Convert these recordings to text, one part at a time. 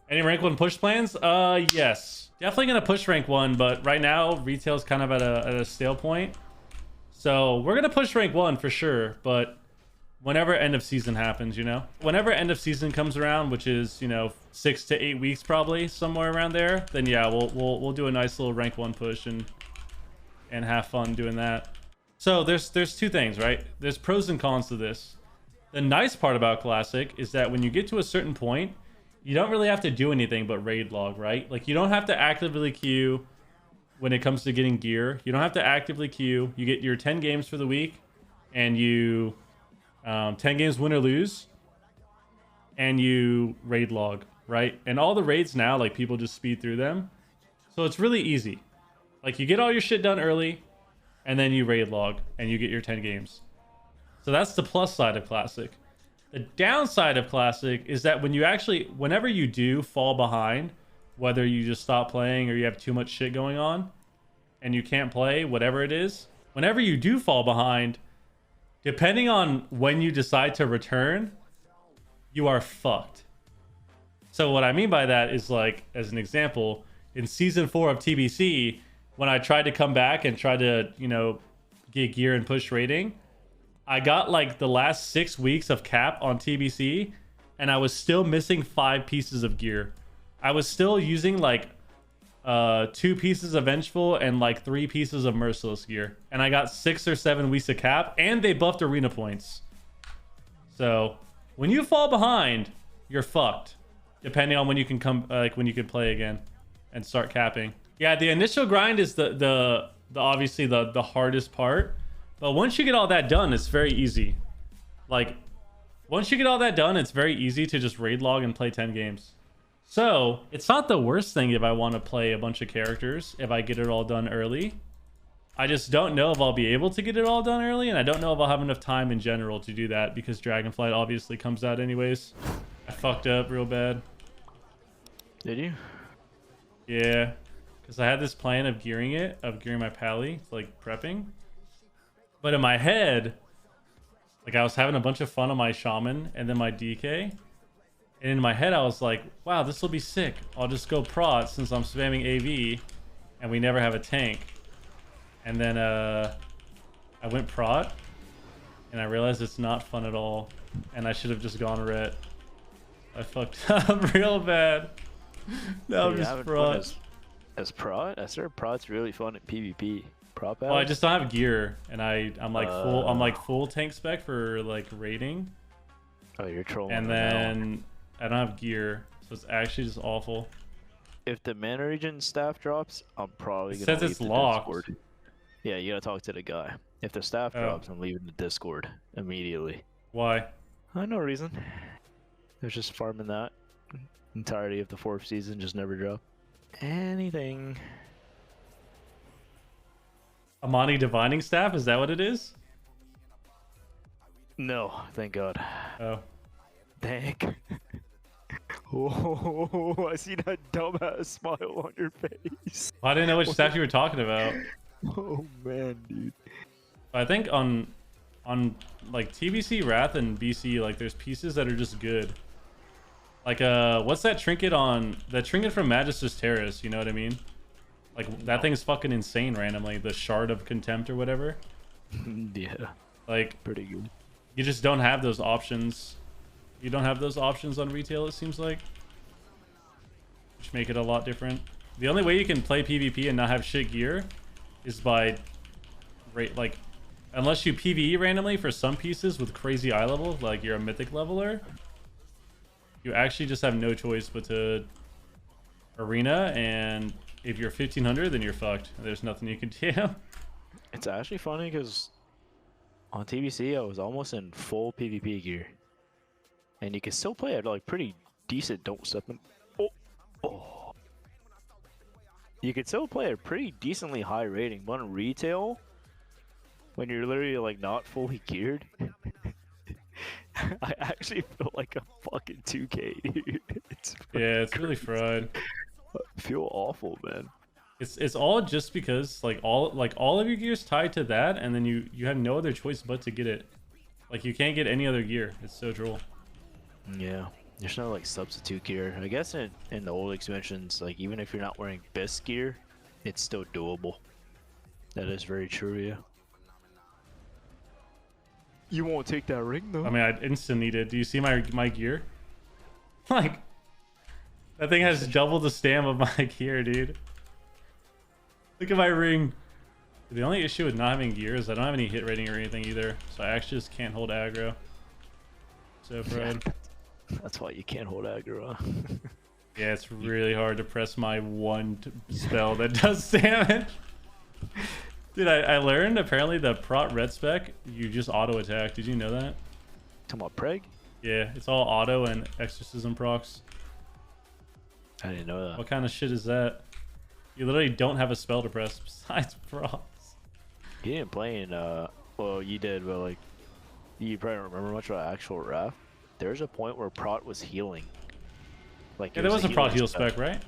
Any rank 1 push plans? Yes. Definitely gonna push rank 1, but right now retail's kind of at a stale point. So we're gonna push rank 1 for sure, but whenever end of season happens, you know? Whenever end of season comes around, which is, you know, 6 to 8 weeks probably, somewhere around there, then yeah, we'll do a nice little rank 1 push and have fun doing that. So there's two things, right? There's pros and cons to this. The nice part about Classic is that when you get to a certain point, you don't really have to do anything but raid log, right? Like, you don't have to actively queue when it comes to getting gear. You don't have to actively queue. You get your 10 games for the week, and you 10 games win or lose, and you raid log, right? And all the raids now, like, people just speed through them. So it's really easy. Like, you get all your shit done early, and then you raid log, and you get your 10 games. So that's the plus side of Classic. The downside of Classic is that whenever you do fall behind, whether you just stop playing or you have too much shit going on and you can't play, whatever it is, whenever you do fall behind, depending on when you decide to return, you are fucked. So what I mean by that is, like, as an example, in season 4 of TBC, when I tried to come back and try to, you know, get gear and push rating, I got like the last 6 weeks of cap on TBC, and I was still missing 5 pieces of gear. I was still using like 2 pieces of Vengeful and like 3 pieces of Merciless gear. And I got 6 or 7 weeks of cap, and they buffed arena points. So when you fall behind, you're fucked. Depending on when you can come, like when you can play again and start capping. Yeah, the initial grind is the obviously the hardest part. But once you get all that done, it's very easy. Like, once you get all that done, it's very easy to just raid log and play 10 games. So, it's not the worst thing if I want to play a bunch of characters, if I get it all done early. I just don't know if I'll be able to get it all done early, and I don't know if I'll have enough time in general to do that, because Dragonflight obviously comes out anyways. I fucked up real bad. Did you? Yeah. Because I had this plan of gearing my pally, like prepping. But in my head, like, I was having a bunch of fun on my shaman and then my DK. And in my head, I was like, wow, this will be sick. I'll just go prot since I'm spamming AV and we never have a tank. And then I went prot and I realized it's not fun at all. And I should have just gone RET. I fucked up real bad. Now I'm just prot. As prot? I swear prot's really fun at PvP. Prop well, I just don't have gear, and I'm like full tank spec for like raiding. Oh, you're trolling. And then I don't have gear, so it's actually just awful. If the mana region staff drops, I'm probably gonna leave it's locked. Discord. Yeah, you gotta talk to the guy. If the staff drops, I'm leaving the Discord immediately. Why? No reason. There's just farming that entirety of the 4th season, just never drop anything. Amani divining staff, is that what it is? No, thank God. Oh. Thank. Oh, I see that dumbass smile on your face. I didn't know which staff you were talking about. Oh man, dude. I think on like TBC, Wrath, and BC, like, there's pieces that are just good. Like, what's that trinket on? That trinket from Magister's Terrace, you know what I mean? Like, that thing is fucking insane randomly. The Shard of Contempt or whatever. Yeah. Like, pretty good. You just don't have those options. You don't have those options on retail, it seems like. Which make it a lot different. The only way you can play PvP and not have shit gear is by... like, unless you PvE randomly for some pieces with crazy eye level, like you're a mythic leveler, you actually just have no choice but to arena, and if you're 1500, then you're fucked. There's nothing you can do. It's actually funny because on TBC, I was almost in full PvP gear. And you can still play at like pretty decent don't step in. Oh. You can still play at pretty decently high rating, but on retail, when you're literally like not fully geared, I actually feel like I'm fucking 2K, dude. Yeah, it's really fried. I feel awful, man. It's all just because all of your gear's tied to that, and then you have no other choice but to get it. Like, you can't get any other gear. It's so droll. Yeah. There's no like substitute gear. I guess in the old expansions, like even if you're not wearing best gear, it's still doable. That is very true, yeah. You won't take that ring though. I mean, I instant need it. Do you see my gear? Like, that thing has double the stam of my gear, dude. Look at my ring. The only issue with not having gear is I don't have any hit rating or anything either, so I actually just can't hold aggro. So proud. That's why you can't hold aggro. Huh? Yeah, it's really hard to press my one spell that does damage. Dude, I learned apparently the prot red spec, you just auto attack. Did you know that? Talking about preg? Yeah, it's all auto and exorcism procs. I didn't know that. What kind of shit is that? You literally don't have a spell to press besides procs. You didn't play in, well, you did, but like, you probably don't remember much about actual RET. There's a point where prot was healing. Like, Yeah, there was a prot heal spec, right?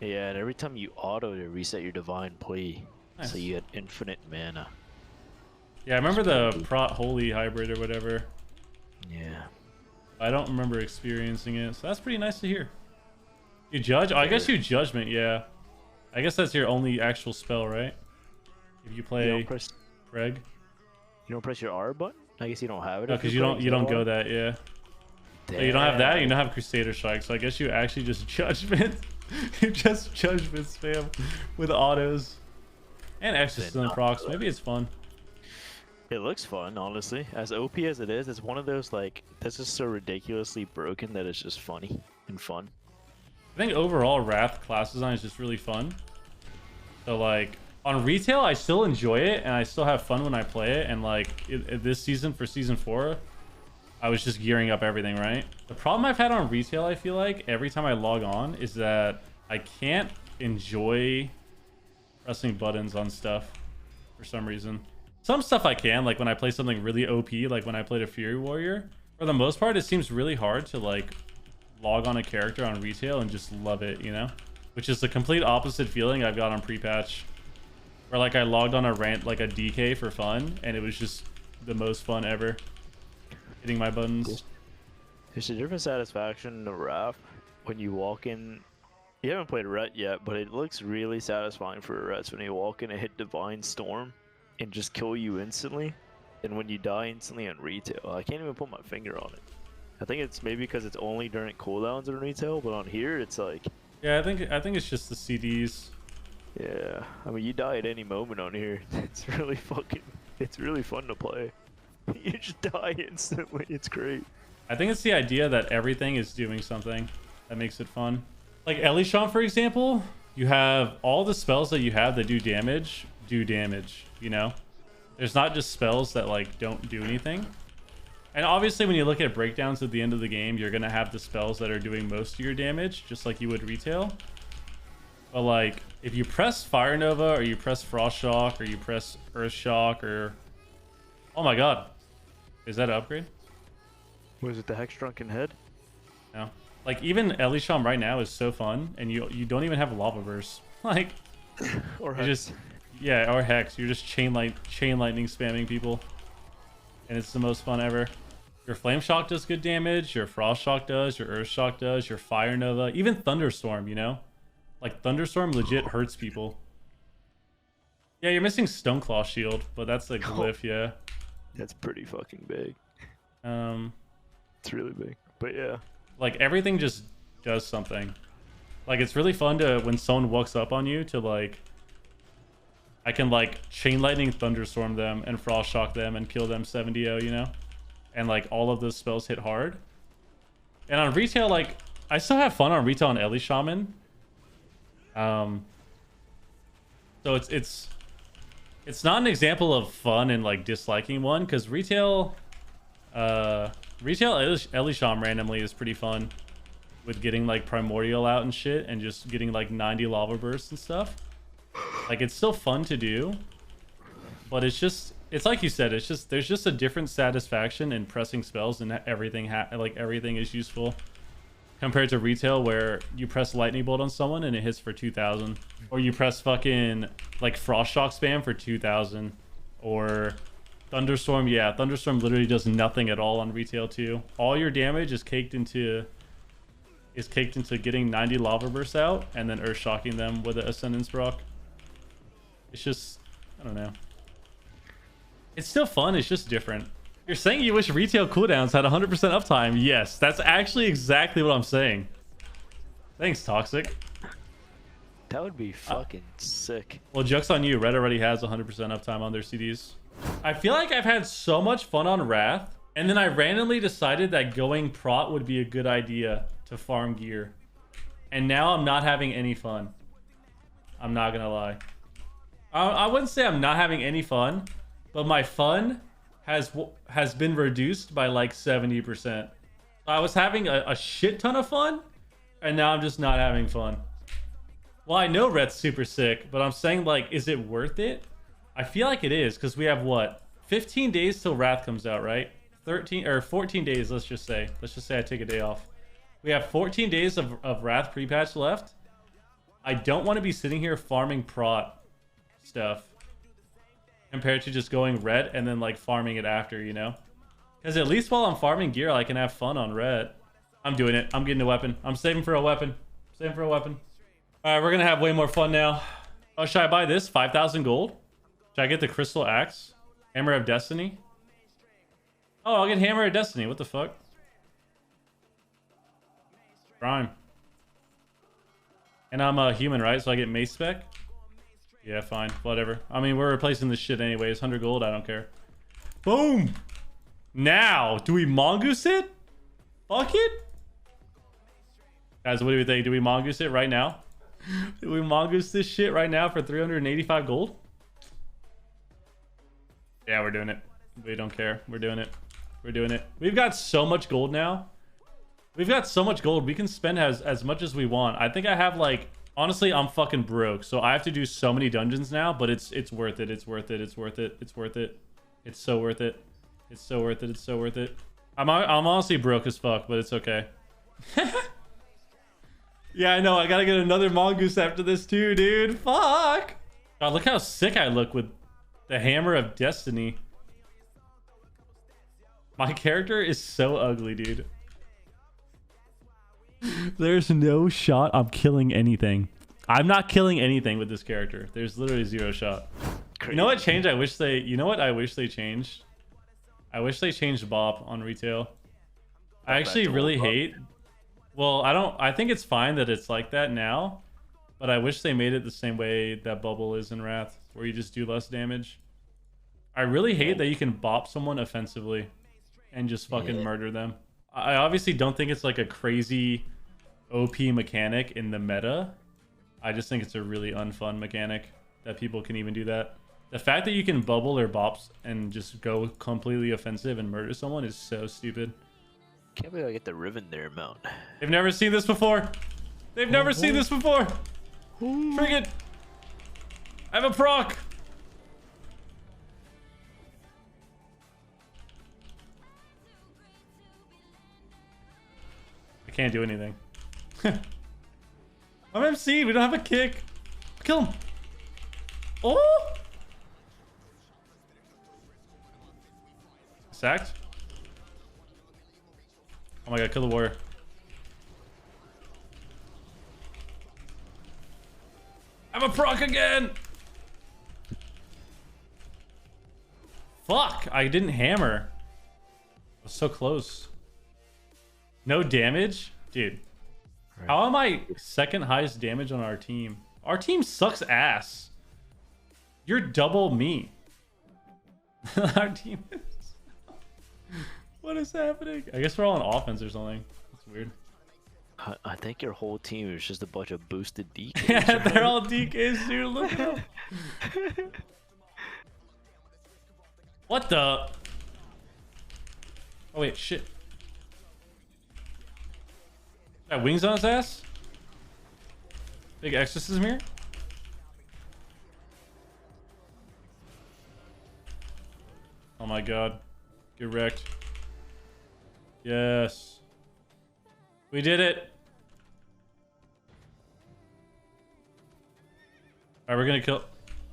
Yeah, and every time you auto to reset your divine plea, Nice. so you had infinite mana. Yeah, I remember the prot holy hybrid or whatever. Yeah. I don't remember experiencing it, so that's pretty nice to hear. You judge? Oh, I guess you judgment, yeah. I guess that's your only actual spell, right? If you play preg. You don't press your R button? I guess you don't have it. No, because you don't go that, yeah. Damn. You don't have that, you don't have Crusader Strike, so I guess you actually just judgment. You just judgment spam with autos. And exorcism procs. Maybe it's fun. It looks fun, honestly. As OP as it is, it's one of those, like, this is so ridiculously broken that it's just funny and fun. I think overall Wrath class design is just really fun. So like on retail, I still enjoy it and I still have fun when I play it. And like this season for season 4, I was just gearing up everything, right? The problem I've had on retail, I feel like every time I log on, is that I can't enjoy pressing buttons on stuff for some reason. Some stuff I can, like when I play something really OP, like when I played a Fury Warrior. For the most part, it seems really hard to like log on a character on retail and just love it, you know? Which is the complete opposite feeling I've got on pre-patch. Where like I logged on a rant, like a DK for fun, and it was just the most fun ever. Hitting my buttons. There's a different satisfaction in the RAF when you walk in. You haven't played RET yet, but it looks really satisfying for RETs when you walk in and hit Divine Storm and just kill you instantly. And when you die instantly on retail, I can't even put my finger on it. I think it's maybe because it's only during cooldowns in retail, but on here it's like. Yeah, I think it's just the CDs. Yeah, I mean you die at any moment on here. It's really fun to play. You just die instantly. It's great. I think it's the idea that everything is doing something that makes it fun. Like Elishon, for example, you have all the spells that you have that do damage, you know? There's not just spells that like don't do anything. And obviously when you look at breakdowns at the end of the game, you're gonna have the spells that are doing most of your damage, just like you would retail. But like, if you press Fire Nova, or you press Frost Shock, or you press Earth Shock, or... Oh my god. Is that an upgrade? Was it the Hex Drunken Head? No. Like, even Elisham right now is so fun, and you don't even have Lava Burst. Like... Or Hex. Just, yeah, or Hex. You're just chain lightning spamming people. And it's the most fun ever. Your Flame Shock does good damage, your Frost Shock does, your Earth Shock does, your Fire Nova, even Thunderstorm, you know? Like, Thunderstorm legit hurts people. Yeah, you're missing Stoneclaw Shield, but that's a glyph, yeah. That's pretty fucking big. It's really big, but yeah. Like, everything just does something. Like, it's really fun to, when someone walks up on you, to, like... I can, like, Chain Lightning Thunderstorm them and Frost Shock them and kill them 70-0, you know? And, like, all of those spells hit hard. And on retail, like, I still have fun on retail on Ellie Shaman. So it's not an example of fun and, like, disliking one, because retail Elisham randomly is pretty fun with getting, like, Primordial out and shit, and just getting, like, 90 Lava Bursts and stuff. Like, it's still fun to do, but it's like you said, there's just a different satisfaction in pressing spells, and everything everything is useful compared to retail, where you press Lightning Bolt on someone and it hits for 2,000, or you press fucking like Frost Shock spam for 2,000, or Thunderstorm. Yeah, Thunderstorm literally does nothing at all on retail too. All your damage is caked into is caked into getting 90 lava bursts out and then earth shocking them with an ascendance proc. It's just, I don't know. It's still fun. It's just different. You're saying you wish retail cooldowns had 100% uptime. Yes, that's actually exactly what I'm saying. Thanks, Toxic. That would be fucking sick. Well, joke's on you. Red already has 100% uptime on their CDs. I feel like I've had so much fun on Wrath, and then I randomly decided that going prot would be a good idea to farm gear. And now I'm not having any fun. I'm not gonna lie. I wouldn't say I'm not having any fun, but my fun has been reduced by like 70%. I was having a shit ton of fun, and now I'm just not having fun. Well, I know Ret's super sick, but I'm saying, like, is it worth it? I feel like it is, because we have, what, 15 days till Wrath comes out, right? 13 or 14 days, let's just say. Let's just say I take a day off. We have 14 days of Wrath pre-patch left. I don't want to be sitting here farming prot stuff compared to just going red and then, like, farming it after, you know? Because at least while I'm farming gear, I can have fun on red. I'm doing it. I'm getting a weapon. I'm saving for a weapon. Saving for a weapon. All right, we're gonna have way more fun now. Oh, should I buy this? 5,000 gold? Should I get the crystal axe? Hammer of Destiny? Oh, I'll get Hammer of Destiny. What the fuck? Prime. And I'm a human, right? So I get mace spec? Yeah, fine. Whatever. I mean, we're replacing this shit anyways. 100 gold, I don't care. Boom! Now, do we mongoose it? Fuck it? Guys, what do we think? Do we mongoose it right now? Do we mongoose this shit right now for 385 gold? Yeah, we're doing it. We don't care. We're doing it. We're doing it. We've got so much gold now. We've got so much gold. We can spend as much as we want. I think I have, like, honestly, I'm fucking broke. So I have to do so many dungeons now, but it's worth it. It's worth it. It's worth it. It's worth it. It's so worth it. It's so worth it. It's so worth it. I'm honestly broke as fuck, but it's okay. Yeah, I know. I gotta get another mongoose after this too, dude. Fuck. God, look how sick I look with the Hammer of Destiny. My character is so ugly, dude. There's no shot I'm killing anything. I'm not killing anything with this character. There's literally zero shot. Crazy. You know what changed? I wish they... You know what I wish they changed? I wish they changed Bop on retail. I actually really hate... Well, I think it's fine that it's like that now, but I wish they made it the same way that Bubble is in Wrath, where you just do less damage. I really hate that you can bop someone offensively and just fucking murder them. I obviously don't think it's like a crazy OP mechanic in the meta. I just think it's a really unfun mechanic that people can even do that. The fact that you can bubble or bops and just go completely offensive and murder someone is so stupid. Can't believe I get the Riven there, Mount. They've never seen this before. They've never seen this before. Frig it. I have a proc. I can't do anything. I'm MC. We don't have a kick. Kill him. Oh. Sacked. Oh my god, kill the warrior. I'm a proc again! Fuck, I didn't hammer. I was so close. No damage? Dude. Right. How am I second highest damage on our team? Our team sucks ass. You're double me. Our team is... What is happening? I guess we're all on offense or something. That's weird. I think your whole team is just a bunch of boosted DKs. Yeah, they're all DKs, dude. Look up. What the? Oh, wait, shit. Got wings on his ass? Big exorcism here? Oh my god. Get wrecked. Yes. We did it. Alright, we're gonna kill...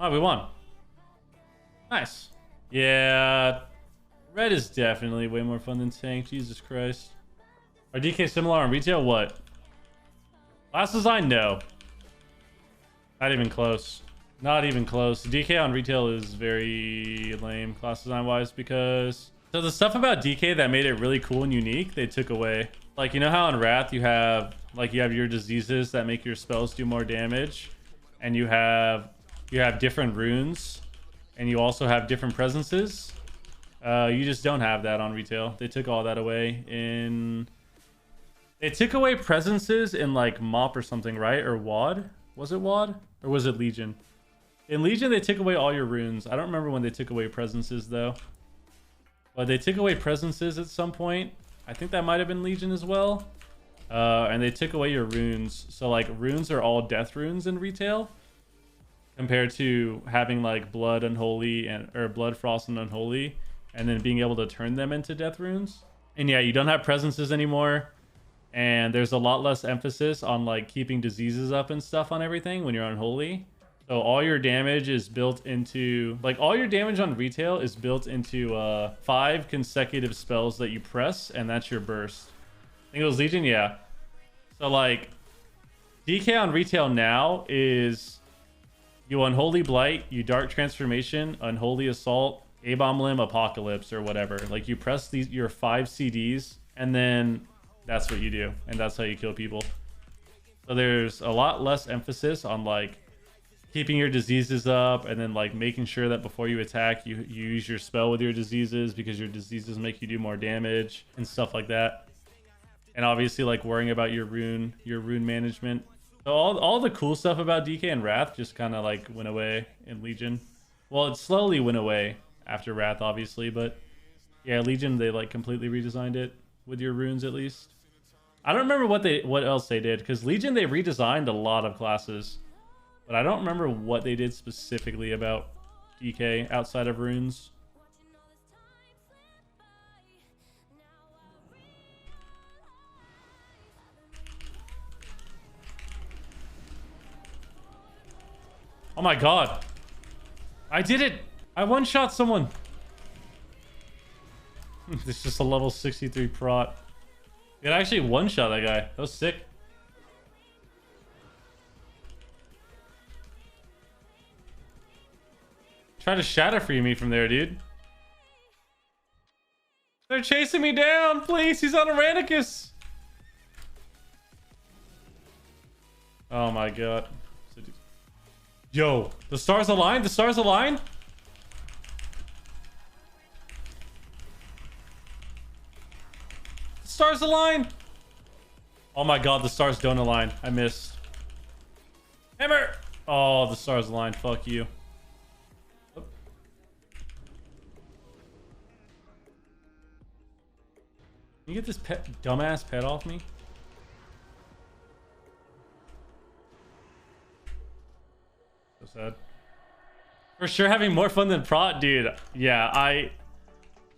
Oh, we won. Nice. Yeah. Red is definitely way more fun than tank. Jesus Christ. Are DK similar on retail? What? Class design, no. Not even close. Not even close. DK on retail is very lame class design wise because... So the stuff about DK that made it really cool and unique, they took away. Like, you know how in Wrath you have your diseases that make your spells do more damage, and you have different runes, and you also have different presences. You just don't have that on retail. They took all that away in... They took away presences in like MOP or something, right? Or WOD? Was it WOD? Or was it Legion? In Legion, they took away all your runes. I don't remember when they took away presences though. But they took away presences at some point. I think that might have been Legion as well. And they took away your runes. So like runes are all death runes in retail, compared to having like blood unholy or blood frost and unholy, and then being able to turn them into death runes. And yeah, you don't have presences anymore, and there's a lot less emphasis on like keeping diseases up and stuff on everything when you're unholy. So all your damage is built into, like, all your damage on retail is built into 5 consecutive spells that you press, and that's your burst. I think it was Legion, yeah. So like DK on retail now is you Unholy Blight, you Dark Transformation, Unholy Assault, A-Bomb Limb, Apocalypse, or whatever. Like, you press your 5 CDs, and then that's what you do, and that's how you kill people. So there's a lot less emphasis on like keeping your diseases up, and then like making sure that before you attack you use your spell with your diseases, because your diseases make you do more damage and stuff like that. And obviously like worrying about your rune management. So all the cool stuff about DK and Wrath just kind of like went away in Legion. Well, it slowly went away after Wrath, obviously, but yeah, Legion, they like completely redesigned it with your runes at least. I don't remember what else they did, because Legion, they redesigned a lot of classes, but I don't remember what they did specifically about DK outside of runes. Oh my god. I did it! I one-shot someone! This is just a level 63 prot. It actually one-shot that guy. That was sick. Try to shatter free me from there, dude. They're chasing me down! Please, he's on a Ranicus! Oh my god. Yo, the stars align? The stars align? The stars align! Oh my god, the stars don't align. I missed. Hammer! Oh, the stars align. Fuck you. Oh. Can you get this dumbass pet off me? So sad. For sure having more fun than prot, dude. Yeah,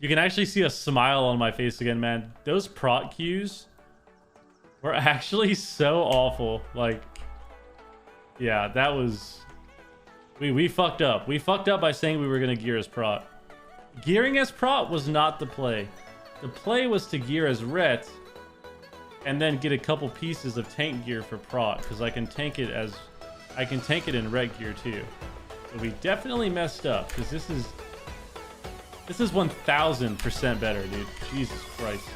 you can actually see a smile on my face again, man. Those prot queues were actually so awful. Like, yeah, that was... We fucked up. We fucked up by saying we were going to gear as prot. Gearing as prot was not the play. The play was to gear as RET and then get a couple pieces of tank gear for prot, because I can tank it in red gear too. So we definitely messed up, because this is 1000% better, dude. Jesus Christ.